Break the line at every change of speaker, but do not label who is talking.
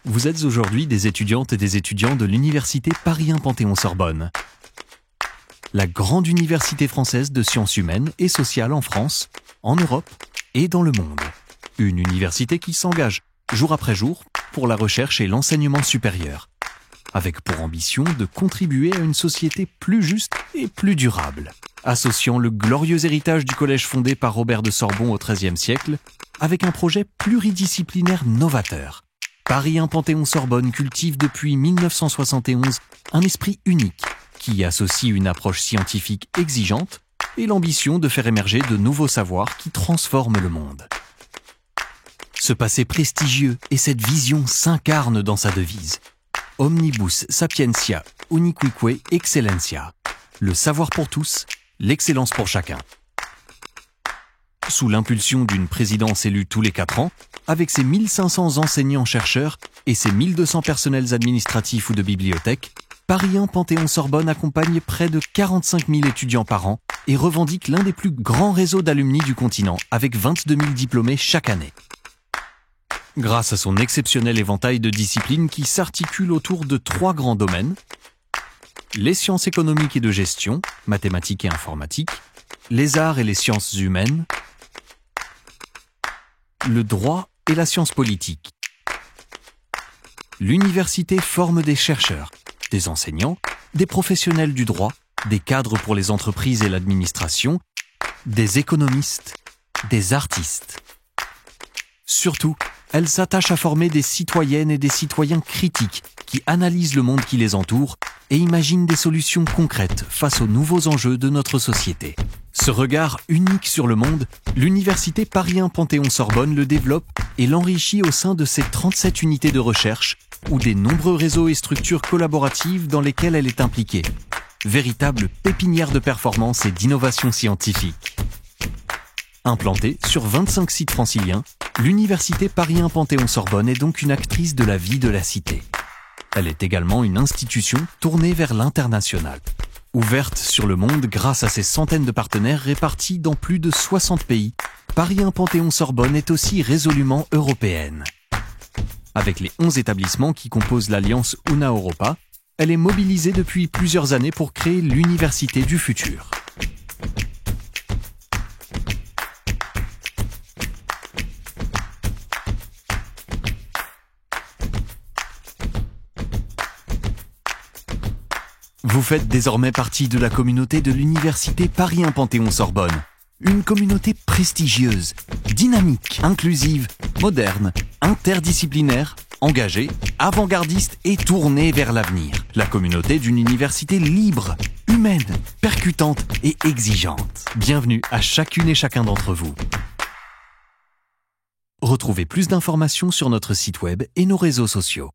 Vous êtes aujourd'hui des étudiantes et des étudiants de l'Université Paris 1 Panthéon-Sorbonne, la grande université française de sciences humaines et sociales en France, en Europe et dans le monde. Une université qui s'engage jour après jour pour la recherche et l'enseignement supérieur, avec pour ambition de contribuer à une société plus juste et plus durable, associant le glorieux héritage du collège fondé par Robert de Sorbon au XIIIe siècle avec un projet pluridisciplinaire novateur. Paris 1 Panthéon-Sorbonne cultive depuis 1971 un esprit unique qui associe une approche scientifique exigeante et l'ambition de faire émerger de nouveaux savoirs qui transforment le monde. Ce passé prestigieux et cette vision s'incarnent dans sa devise. Omnibus sapientia, uniquique excellentia. Le savoir pour tous, l'excellence pour chacun. Sous l'impulsion d'une présidence élue tous les 4 ans, avec ses 1500 enseignants-chercheurs et ses 1200 personnels administratifs ou de bibliothèque, Paris 1 Panthéon-Sorbonne accompagne près de 45 000 étudiants par an et revendique l'un des plus grands réseaux d'alumni du continent, avec 22 000 diplômés chaque année. Grâce à son exceptionnel éventail de disciplines qui s'articulent autour de 3 grands domaines, les sciences économiques et de gestion, mathématiques et informatique, les arts et les sciences humaines, le droit et la science politique. L'université forme des chercheurs, des enseignants, des professionnels du droit, des cadres pour les entreprises et l'administration, des économistes, des artistes. Surtout, elle s'attache à former des citoyennes et des citoyens critiques qui analysent le monde qui les entoure et imaginent des solutions concrètes face aux nouveaux enjeux de notre société. Ce regard unique sur le monde, l'Université Paris 1 Panthéon-Sorbonne le développe et l'enrichit au sein de ses 37 unités de recherche ou des nombreux réseaux et structures collaboratives dans lesquelles elle est impliquée. Véritable pépinière de performance et d'innovation scientifique. Implantée sur 25 sites franciliens, l'Université Paris 1 Panthéon-Sorbonne est donc une actrice de la vie de la cité. Elle est également une institution tournée vers l'international. Ouverte sur le monde grâce à ses centaines de partenaires répartis dans plus de 60 pays, Paris 1 Panthéon-Sorbonne est aussi résolument européenne. Avec les 11 établissements qui composent l'alliance Una Europa, elle est mobilisée depuis plusieurs années pour créer l'université du futur. Vous faites désormais partie de la communauté de l'Université Paris 1 Panthéon-Sorbonne. Une communauté prestigieuse, dynamique, inclusive, moderne, interdisciplinaire, engagée, avant-gardiste et tournée vers l'avenir. La communauté d'une université libre, humaine, percutante et exigeante. Bienvenue à chacune et chacun d'entre vous. Retrouvez plus d'informations sur notre site web et nos réseaux sociaux.